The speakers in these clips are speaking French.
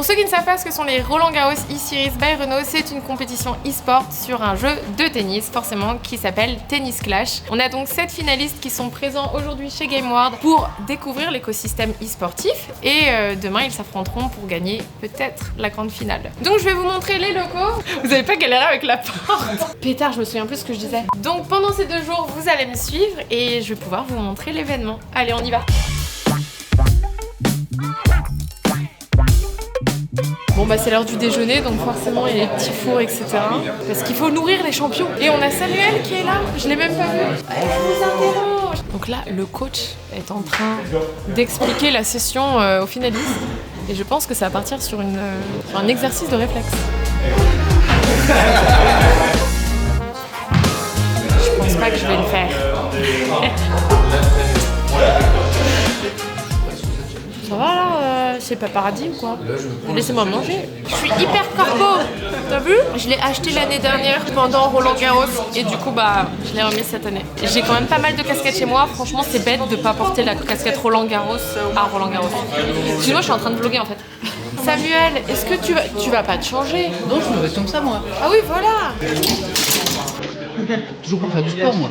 Pour ceux qui ne savent pas ce que sont les Roland Garros e-Series by Renault, c'est une compétition e-sport sur un jeu de tennis, forcément, qui s'appelle Tennis Clash. On a donc 7 finalistes qui sont présents aujourd'hui chez GameWorld pour découvrir l'écosystème e-sportif et demain ils s'affronteront pour gagner peut-être la grande finale. Donc je vais vous montrer les locaux. Vous avez pas galéré avec la porte. Pétard, je me souviens plus ce que je disais. Donc pendant ces 2 jours, vous allez me suivre et je vais pouvoir vous montrer l'événement. Allez, on y va. Bon bah c'est l'heure du déjeuner, donc forcément il y a les petits fours, etc. Parce qu'il faut nourrir les champions. Et on a Samuel qui est là, je l'ai même pas vu. Je vous interroge. Donc là, le coach est en train d'expliquer la session aux finalistes. Et je pense que ça va partir sur un exercice de réflexe. Je pense pas que je vais le faire. Ça va là, c'est pas paradis ou quoi? Laissez-moi manger. Je suis hyper corpo. T'as vu? Je l'ai acheté l'année dernière pendant Roland Garros et du coup bah je l'ai remis cette année. J'ai quand même pas mal de casquettes chez moi. Franchement c'est bête de pas porter la casquette Roland Garros à Roland Garros. Excuse-moi, je suis en train de vlogger en fait. Samuel, est-ce que tu vas pas te changer? Non, je me reste comme ça moi. Ah oui voilà. Toujours pour faire du sport moi.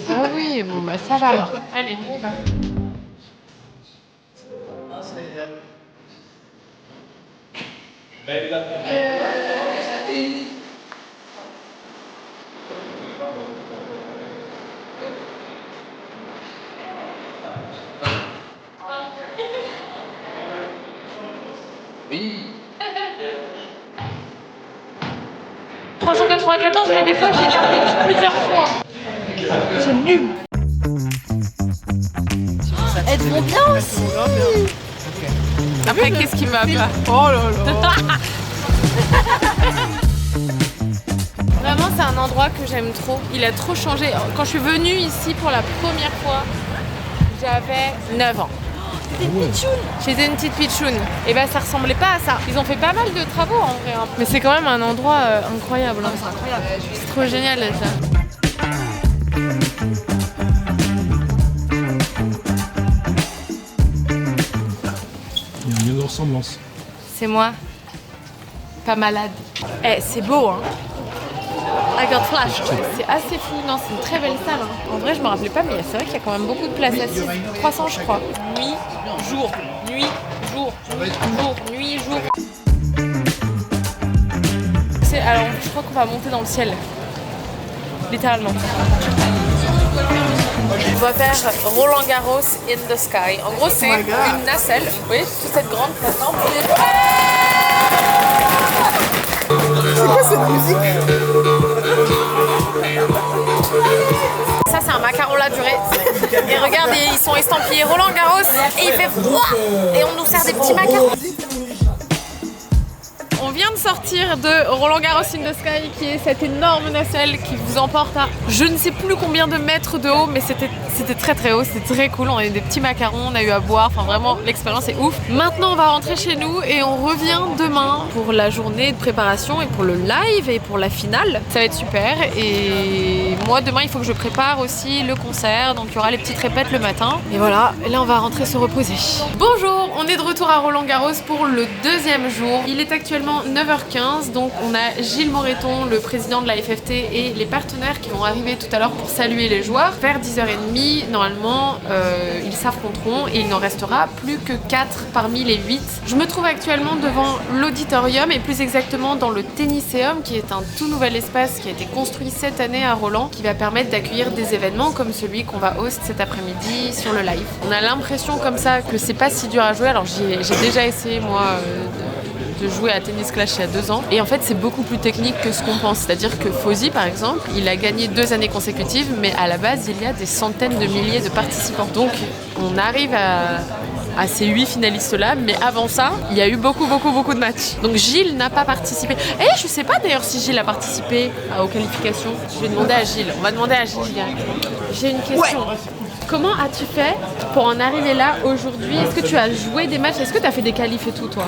Ah oui, bon bah ça va alors. Allez, on y va. Oui. 394, mais des fois j'ai terminé plusieurs fois. C'est nul. Elles vont bien aussi. Après, qu'est-ce qui va pas? Oh là là. Vraiment, c'est un endroit que j'aime trop. Il a trop changé. Quand je suis venue ici pour la première fois, j'avais 9 ans. T'étais une pitchoune. J'étais une petite pitchoune. Et ben ça ressemblait pas à ça. Ils ont fait pas mal de travaux en vrai. Hein. Mais c'est quand même un endroit incroyable. Hein. C'est incroyable. C'est trop génial ça. Il y a un lien de ressemblance. C'est moi. Pas malade. Eh, c'est beau hein. Regarde Flash. C'est assez fou. Non, c'est une très belle salle. Hein. En vrai, je me rappelais pas, mais c'est vrai qu'il y a quand même beaucoup de places assises. 300 je crois. Nuit, jour, nuit, jour, jour, nuit, jour. Alors, je crois qu'on va monter dans le ciel. Littéralement. On va faire Roland Garros in the sky. En gros, c'est une nacelle. Vous voyez, toute cette grande plateforme. C'est quoi cette musique? Ça, c'est un macaron la durée. Et regardez, ils sont estampillés Roland Garros et il fait froid. Et on nous sert des petits macarons. On vient de sortir de Roland Garros in the Sky, qui est cette énorme nacelle qui vous emporte à je ne sais plus combien de mètres de haut, mais c'était très très haut, c'était très cool. On a eu des petits macarons, on a eu à boire, enfin vraiment l'expérience est ouf. Maintenant on va rentrer chez nous et on revient demain pour la journée de préparation et pour le live et pour la finale. Ça va être super et moi demain il faut que je prépare aussi le concert, donc il y aura les petites répètes le matin. Et voilà, et là on va rentrer se reposer. Bonjour, on est de retour à Roland Garros pour le 2e jour. Il est actuellement 9h15, donc on a Gilles Moreton, le président de la FFT et les partenaires qui vont arriver tout à l'heure pour saluer les joueurs. Vers 10h30, normalement, ils s'affronteront et il n'en restera plus que 4 parmi les 8. Je me trouve actuellement devant l'auditorium et plus exactement dans le Tenniseum, qui est un tout nouvel espace qui a été construit cette année à Roland, qui va permettre d'accueillir des événements comme celui qu'on va host cet après-midi sur le live. On a l'impression comme ça que c'est pas si dur à jouer, alors j'ai déjà essayé moi de jouer à Tennis Clash il y a 2 ans. Et en fait, c'est beaucoup plus technique que ce qu'on pense. C'est-à-dire que Fauzi, par exemple, il a gagné 2 années consécutives, mais à la base, il y a des centaines de milliers de participants. Donc, on arrive à ces 8 finalistes-là, mais avant ça, il y a eu beaucoup de matchs. Donc, Gilles n'a pas participé. Et je sais pas d'ailleurs si Gilles a participé aux qualifications. Je vais demander à Gilles. On va demander à Gilles directement. J'ai une question. Ouais. Comment as-tu fait pour en arriver là aujourd'hui? Est-ce que tu as joué des matchs? Est-ce que tu as fait des qualifs et tout, toi?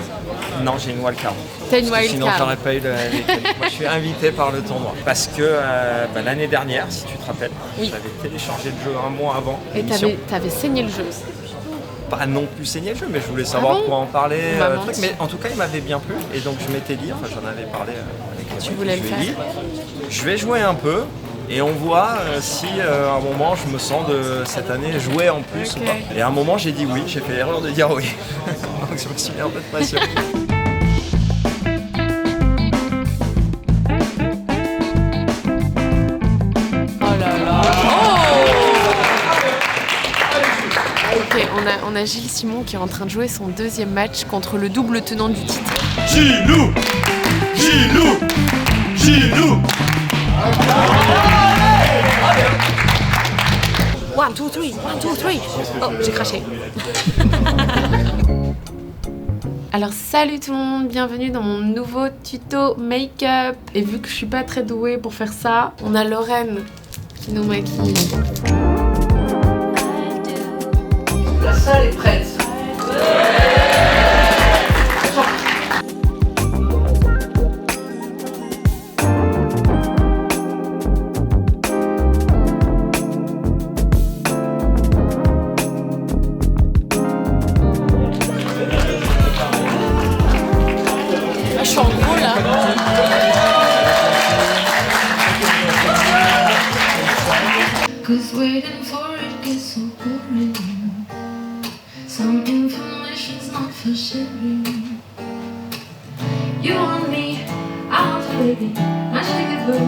Non, j'ai une wildcard. T'as une wildcard? Sinon, j'aurais pas eu les qualifs. Moi, je suis invité par le tournoi. Parce que l'année dernière, si tu te rappelles, oui. j'avais téléchargé le jeu un mois avant. Et t'avais saigné le jeu. pas non plus saigné le jeu, mais je voulais savoir bon quoi en parler. Bah, Truc. Mais en tout cas, il m'avait bien plu. Et donc, je m'étais dit, enfin, j'en avais parlé avec les Tu mecs, voulais je le lui ai faire. dit, je vais jouer un peu. Et on voit si à un moment je me sens de cette année jouer en plus Ok. ou pas. Et à un moment j'ai dit oui, j'ai fait l'erreur de dire oui. Donc je me suis mis un peu de pression. Oh là là. Ok, on a Gilles Simon qui est en train de jouer son deuxième match contre le double tenant du titre. Gilou Gilou Gilou 1, 2, 3, 1, 2, 3. Oh, j'ai craché. Alors salut tout le monde, bienvenue dans mon nouveau tuto make-up. Et vu que je suis pas très douée pour faire ça, on a Lorraine qui nous maquille. La salle est prête. Ah, je suis en gros là. Cause waiting for it gets so boring. Some information's not for sharing. You want me, I want you, baby. I shake the boat,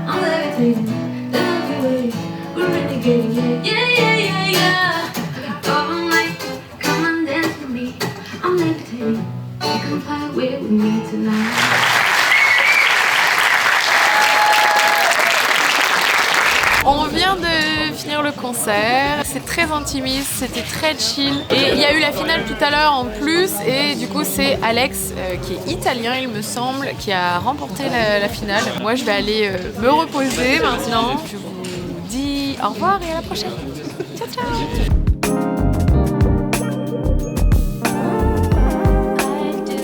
I'm levitating. Then I'll be waiting, we're renegading. Yeah. All night, come on, dance with me. I'm levitating. You can fly away with me tonight. On vient de finir le concert, c'est très intimiste, c'était très chill. Et il y a eu la finale tout à l'heure en plus, et du coup c'est Alex, qui est italien il me semble, qui a remporté la finale. Moi je vais aller me reposer maintenant. Je vous dis au revoir et à la prochaine. Ciao ciao.